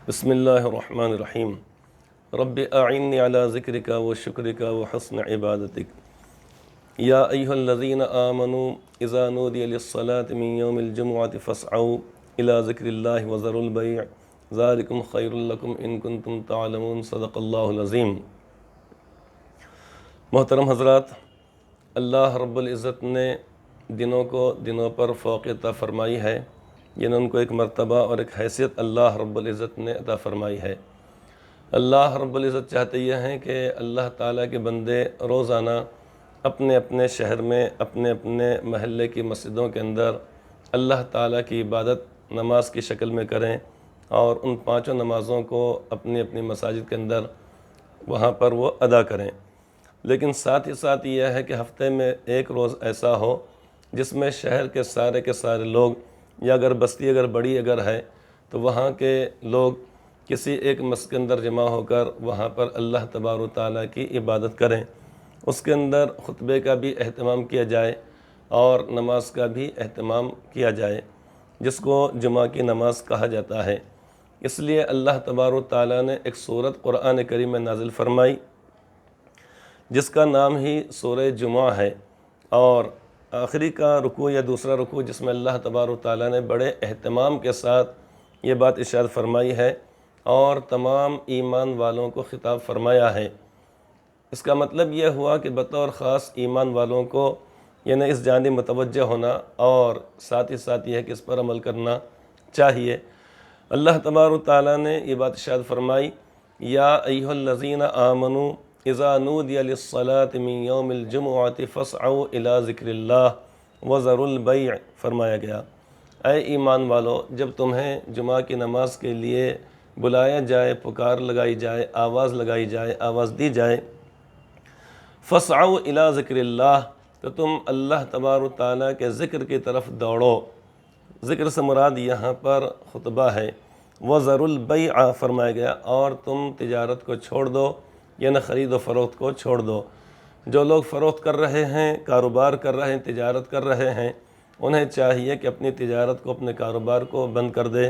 بسم اللہ الرحمن الرحیم رب اعنی علی ذکرک و شکرک و حسن عبادتک یا ایہا الذین آمنوا اذا نودی للصلاة من یوم الجمعة فاسعوا الی ذکر اللہ وذروا البیع ذالکم خیر لکم ان کنتم تعلمون صدق اللہ العظیم۔ محترم حضرات، اللہ رب العزت نے دنوں کو دنوں پر فوقیت عطا فرمائی ہے، یعنی ان کو ایک مرتبہ اور ایک حیثیت اللہ رب العزت نے عطا فرمائی ہے۔ اللہ رب العزت چاہتے یہ ہیں کہ اللہ تعالیٰ کے بندے روزانہ اپنے اپنے شہر میں اپنے اپنے محلے کی مسجدوں کے اندر اللہ تعالیٰ کی عبادت نماز کی شکل میں کریں اور ان پانچوں نمازوں کو اپنی اپنی مساجد کے اندر وہاں پر وہ ادا کریں۔ لیکن ساتھ ہی ساتھ یہ ہے کہ ہفتے میں ایک روز ایسا ہو جس میں شہر کے سارے لوگ، یا اگر بستی اگر بڑی اگر ہے تو وہاں کے لوگ کسی ایک مسجد کے اندر جمع ہو کر وہاں پر اللہ تبارک و تعالیٰ کی عبادت کریں۔ اس کے اندر خطبے کا بھی اہتمام کیا جائے اور نماز کا بھی اہتمام کیا جائے، جس کو جمعہ کی نماز کہا جاتا ہے۔ اس لیے اللہ تبارک و تعالیٰ نے ایک سورت قرآن کریم میں نازل فرمائی جس کا نام ہی سورہ جمعہ ہے، اور آخری کا رکوع یا دوسرا رکوع جس میں اللہ تبارک و تعالیٰ نے بڑے اہتمام کے ساتھ یہ بات ارشاد فرمائی ہے اور تمام ایمان والوں کو خطاب فرمایا ہے۔ اس کا مطلب یہ ہوا کہ بطور خاص ایمان والوں کو یعنی اس جانب متوجہ ہونا اور ساتھ ہی ساتھ یہ ہے کہ اس پر عمل کرنا چاہیے۔ اللہ تبارک و تعالیٰ نے یہ بات ارشاد فرمائی، یا ایھا الذین آمنوا اذا نودی للصلاة من یوم الجمعة فاسعوا الی ذکر اللہ وذروا البیع، فرمایا گیا اے ایمان والو، جب تمہیں جمعہ کی نماز کے لیے بلایا جائے، پکار لگائی جائے، آواز لگائی جائے، آواز دی جائے، فاسعوا الی ذکر اللہ، تو تم اللہ تبارک و تعالیٰ کے ذکر کی طرف دوڑو۔ ذکر سے مراد یہاں پر خطبہ ہے۔ وذروا البیع، فرمایا گیا اور تم تجارت کو چھوڑ دو، یعنی خرید و فروخت کو چھوڑ دو۔ جو لوگ فروخت کر رہے ہیں، کاروبار کر رہے ہیں، تجارت کر رہے ہیں، انہیں چاہیے کہ اپنی تجارت کو، اپنے کاروبار کو بند کر دیں۔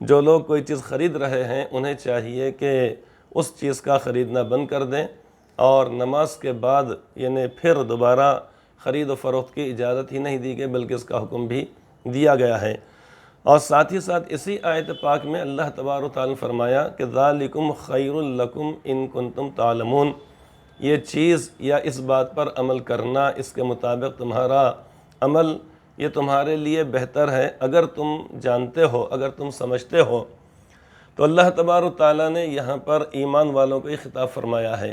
جو لوگ کوئی چیز خرید رہے ہیں انہیں چاہیے کہ اس چیز کا خریدنا بند کر دیں، اور نماز کے بعد یعنی پھر دوبارہ خرید و فروخت کی اجازت ہی نہیں دی گئی بلکہ اس کا حکم بھی دیا گیا ہے۔ اور ساتھ ہی ساتھ اسی آیت پاک میں اللہ تبارک و تعالیٰ نے فرمایا کہ ذالکم خیر لکم ان کنتم تعلمون، یہ چیز یا اس بات پر عمل کرنا، اس کے مطابق تمہارا عمل، یہ تمہارے لیے بہتر ہے اگر تم جانتے ہو، اگر تم سمجھتے ہو۔ تو اللہ تبارک و تعالیٰ نے یہاں پر ایمان والوں کو یہ خطاب فرمایا ہے۔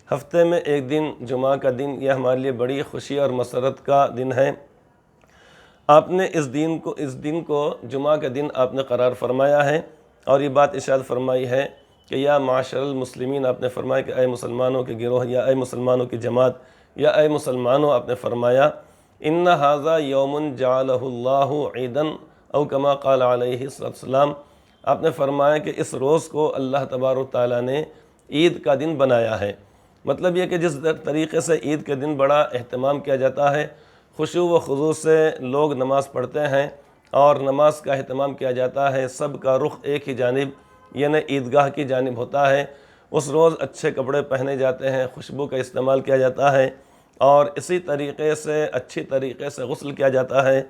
ہفتے میں ایک دن جمعہ کا دن، یہ ہمارے لیے بڑی خوشی اور مسرت کا دن ہے۔ آپ نے اس دن کو جمعہ کا دن آپ نے قرار فرمایا ہے، اور یہ بات ارشاد فرمائی ہے کہ یا معاشر المسلمین، آپ نے فرمایا کہ اے مسلمانوں کے گروہ، یا اے مسلمانوں کی جماعت، یا اے مسلمانوں، آپ نے فرمایا ان ھذا یوم جعلہ اللہ عیدا او کما قال علیہ السلام، آپ نے فرمایا کہ اس روز کو اللہ تبارک و تعالیٰ نے عید کا دن بنایا ہے۔ مطلب یہ کہ جس طریقے سے عید کے دن بڑا اہتمام کیا جاتا ہے، خشوع و خضوع سے لوگ نماز پڑھتے ہیں اور نماز کا اہتمام کیا جاتا ہے، سب کا رخ ایک ہی جانب یعنی عیدگاہ کی جانب ہوتا ہے۔ اس روز اچھے کپڑے پہنے جاتے ہیں، خوشبو کا استعمال کیا جاتا ہے، اور اسی طریقے سے اچھی طریقے سے غسل کیا جاتا ہے،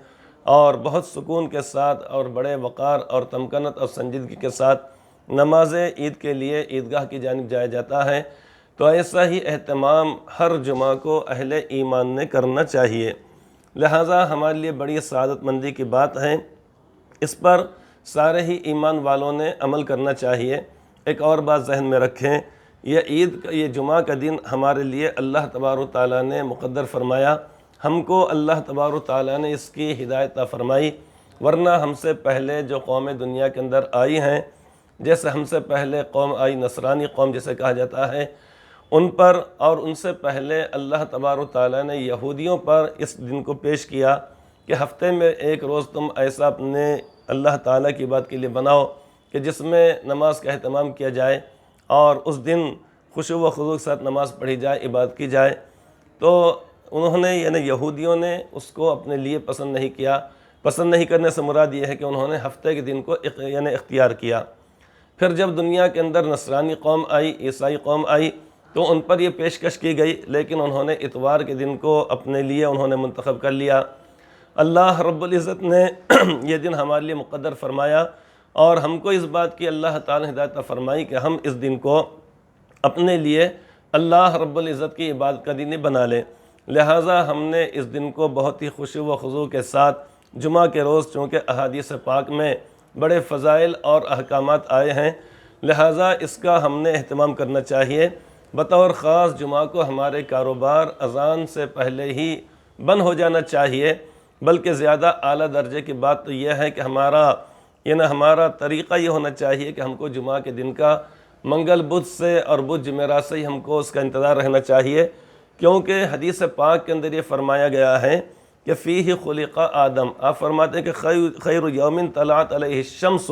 اور بہت سکون کے ساتھ اور بڑے وقار اور تمکنت اور سنجیدگی کے ساتھ نماز عید کے لیے عیدگاہ کی جانب جایا جاتا ہے۔ تو ایسا ہی اہتمام ہر جمعہ کو اہل ایمان نے کرنا چاہیے، لہٰذا ہمارے لیے بڑی سعادت مندی کی بات ہے، اس پر سارے ہی ایمان والوں نے عمل کرنا چاہیے۔ ایک اور بات ذہن میں رکھیں، یہ جمعہ کا دن ہمارے لیے اللہ تبارک و تعالیٰ نے مقدر فرمایا، ہم کو اللہ تبارک و تعالیٰ نے اس کی ہدایت عطا فرمائی، ورنہ ہم سے پہلے جو قومیں دنیا کے اندر آئی ہیں، جیسے ہم سے پہلے قوم آئی نصرانی قوم جسے کہا جاتا ہے، ان پر اور ان سے پہلے اللہ تبارک و تعالیٰ نے یہودیوں پر اس دن کو پیش کیا کہ ہفتے میں ایک روز تم ایسا اپنے اللہ تعالیٰ کی بات کے لیے بناؤ کہ جس میں نماز کا اہتمام کیا جائے اور اس دن خشوع و خضوع کے ساتھ نماز پڑھی جائے، عبادت کی جائے۔ تو انہوں نے یعنی یہودیوں نے اس کو اپنے لیے پسند نہیں کیا۔ پسند نہیں کرنے سے مراد یہ ہے کہ انہوں نے ہفتے کے دن کو یعنی اختیار کیا، پھر جب دنیا کے اندر نصرانی قوم آئی، عیسائی قوم آئی، تو ان پر یہ پیشکش کی گئی، لیکن انہوں نے اتوار کے دن کو اپنے لیے انہوں نے منتخب کر لیا۔ اللہ رب العزت نے یہ دن ہمارے لیے مقدر فرمایا، اور ہم کو اس بات کی اللہ تعالیٰ نے ہدایت فرمائی کہ ہم اس دن کو اپنے لیے اللہ رب العزت کی عبادت کا دن بنا لیں۔ لہٰذا ہم نے اس دن کو بہت ہی خشوع و خضوع کے ساتھ جمعہ کے روز، چونکہ احادیث پاک میں بڑے فضائل اور احکامات آئے ہیں، لہٰذا اس کا ہم نے اہتمام کرنا چاہیے۔ بطور خاص جمعہ کو ہمارے کاروبار اذان سے پہلے ہی بند ہو جانا چاہیے، بلکہ زیادہ اعلیٰ درجے کی بات تو یہ ہے کہ ہمارا طریقہ یہ ہونا چاہیے کہ ہم کو جمعہ کے دن کا منگل بدھ سے اور بدھ جمعرات سے ہی ہم کو اس کا انتظار رہنا چاہیے، کیونکہ حدیث پاک کے اندر یہ فرمایا گیا ہے کہ فیہ خلق آدم، آپ فرماتے ہیں کہ خیر یوم طلعت علیہ الشمس،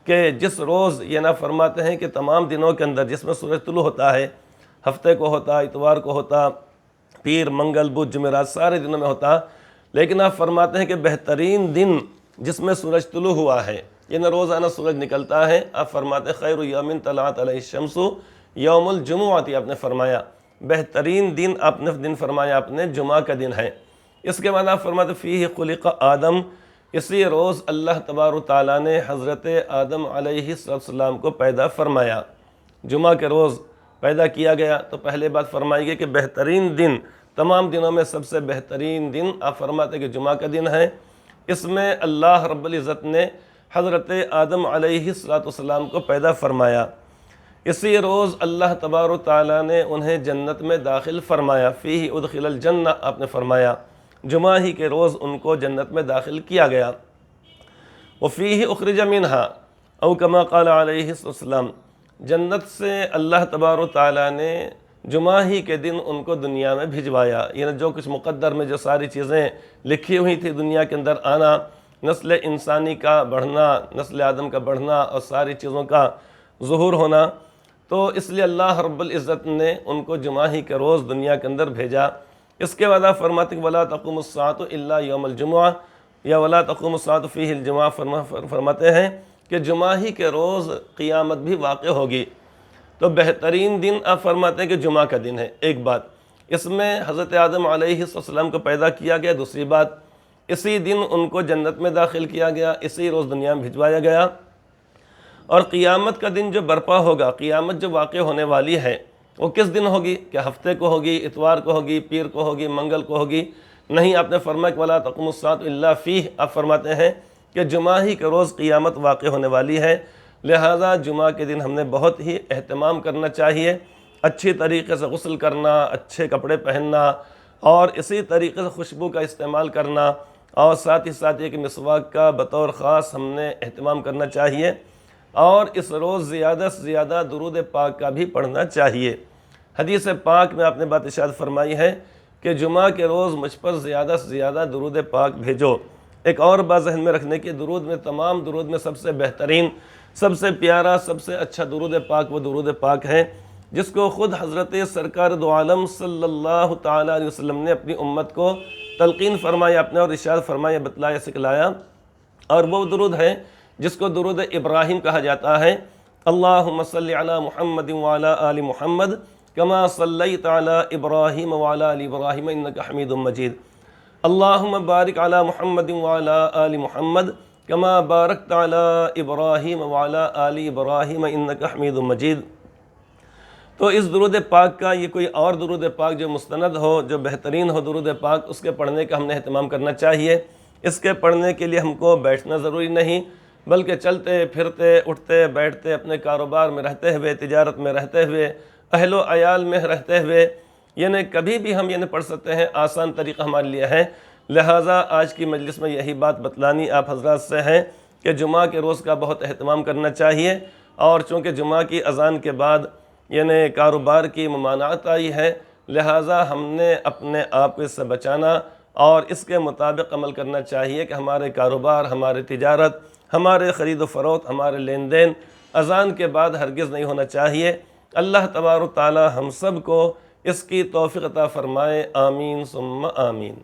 کہ جس روز یہ نہ فرماتے ہیں کہ تمام دنوں کے اندر جس میں سورج طلوع ہوتا ہے، ہفتے کو ہوتا، اتوار کو ہوتا، پیر، منگل، بدھ، جمعرات، سارے دنوں میں ہوتا، لیکن آپ فرماتے ہیں کہ بہترین دن جس میں سورج طلوع ہوا ہے، یعنی روزانہ سورج نکلتا ہے، آپ فرماتے ہیں خیر یوم طلعت علیہ الشمس یوم الجمعہ، آپ نے فرمایا بہترین دن، آپ نے دن فرمایا آپ نے جمعہ کا دن ہے۔ اس کے بعد آپ فرماتے فیہ خلق آدم، اسی روز اللہ تبارک و تعالیٰ نے حضرت آدم علیہ السلام کو پیدا فرمایا، جمعہ کے روز پیدا کیا گیا۔ تو پہلے بات فرمائی گئی کہ بہترین دن، تمام دنوں میں سب سے بہترین دن آپ فرماتے کہ جمعہ کا دن ہے۔ اس میں اللہ رب العزت نے حضرت آدم علیہ السلام کو پیدا فرمایا، اسی روز اللہ تبارک و تعالیٰ نے انہیں جنت میں داخل فرمایا، فیہ ادخل الجنہ، آپ نے فرمایا جمعہ ہی کے روز ان کو جنت میں داخل کیا گیا۔ وفیہ اخرج منہا، او کما قال علیہ السلام، جنت سے اللہ تبارک و تعالیٰ نے جمعہ ہی کے دن ان کو دنیا میں بھجوایا، یعنی جو کچھ مقدر میں جو ساری چیزیں لکھی ہوئی تھی دنیا کے اندر آنا، نسل انسانی کا بڑھنا، نسل آدم کا بڑھنا اور ساری چیزوں کا ظہور ہونا، تو اس لیے اللہ رب العزت نے ان کو جمعہ ہی کے روز دنیا کے اندر بھیجا۔ اس کے بعد آپ فرماتے ہیں وَلَا تَقُومُ السَّاعَةُ إِلَّا يَوْمَ الْجُمُعَةِ، یا وَلَا تَقُومُ السَّاعَةُ فِيهِ الْجُمُعَةِ، فرماتے ہیں کہ جمعہ ہی کے روز قیامت بھی واقع ہوگی۔ تو بہترین دن آپ فرماتے ہیں کہ جمعہ کا دن ہے، ایک بات اس میں حضرت آدم علیہ السلام کو پیدا کیا گیا، دوسری بات اسی دن ان کو جنت میں داخل کیا گیا، اسی روز دنیا میں بھجوایا گیا۔ اور قیامت کا دن جو برپا ہوگا، قیامت جو واقع ہونے والی ہے، وہ کس دن ہوگی؟ کہ ہفتے کو ہوگی، اتوار کو ہوگی، پیر کو ہوگی، منگل کو ہوگی؟ نہیں، آپ نے فرمایا کہ وَلَا تَقُومُ السَّاعَةُ إِلَّا فِيهِ، آپ فرماتے ہیں کہ جمعہ ہی کے روز قیامت واقع ہونے والی ہے، لہٰذا جمعہ کے دن ہم نے بہت ہی اہتمام کرنا چاہیے، اچھی طریقے سے غسل کرنا، اچھے کپڑے پہننا، اور اسی طریقے سے خوشبو کا استعمال کرنا، اور ساتھ ہی ساتھ یہ کہ مسواک کا بطور خاص ہم نے اہتمام کرنا چاہیے، اور اس روز زیادہ سے زیادہ درود پاک کا بھی پڑھنا چاہیے۔ حدیث پاک میں آپ نے بات ارشاد فرمائی ہے کہ جمعہ کے روز مجھ پر زیادہ سے زیادہ درود پاک بھیجو۔ ایک اور بات ذہن میں رکھنے کی، درود میں تمام درود میں سب سے بہترین، سب سے پیارا، سب سے اچھا درود پاک وہ درود پاک ہے جس کو خود حضرت سرکار دو عالم صلی اللہ تعالیٰ علیہ وسلم نے اپنی امت کو تلقین فرمایا، اپنے اور ارشاد فرمایا، بتلایا، سکھلایا، اور وہ درود ہے جس کو درود ابراہیم کہا جاتا ہے۔ اللہم صلی علی محمد وعلی آل محمد کما صلیت علی ابراہیم وعلی آل ابراہیم انک حمید مجید، اللہم بارک علی محمد وعلی آل محمد کما بارکت علی ابراہیم وعلی آل ابراہیم انک حمید مجید۔ تو اس درود پاک کا یہ کوئی اور درود پاک جو مستند ہو، جو بہترین ہو درود پاک، اس کے پڑھنے کا ہم نے اہتمام کرنا چاہیے۔ اس کے پڑھنے کے لیے ہم کو بیٹھنا ضروری نہیں، بلکہ چلتے پھرتے، اٹھتے بیٹھتے، اپنے کاروبار میں رہتے ہوئے، تجارت میں رہتے ہوئے، اہل و عیال میں رہتے ہوئے، یعنی کبھی بھی ہم پڑھ سکتے ہیں، آسان طریقہ ہمارے لیے ہے۔ لہٰذا آج کی مجلس میں یہی بات بتلانی آپ حضرات سے ہے کہ جمعہ کے روز کا بہت اہتمام کرنا چاہیے، اور چونکہ جمعہ کی اذان کے بعد کاروبار کی ممانعت آئی ہے، لہٰذا ہم نے اپنے آپ کو اس سے بچانا اور اس کے مطابق عمل کرنا چاہیے کہ ہمارے کاروبار، ہماری تجارت، ہمارے خرید و فروخت، ہمارے لین دین اذان کے بعد ہرگز نہیں ہونا چاہیے۔ اللہ تبارک و تعالی ہم سب کو اس کی توفیق عطا فرمائے، آمین ثم آمین۔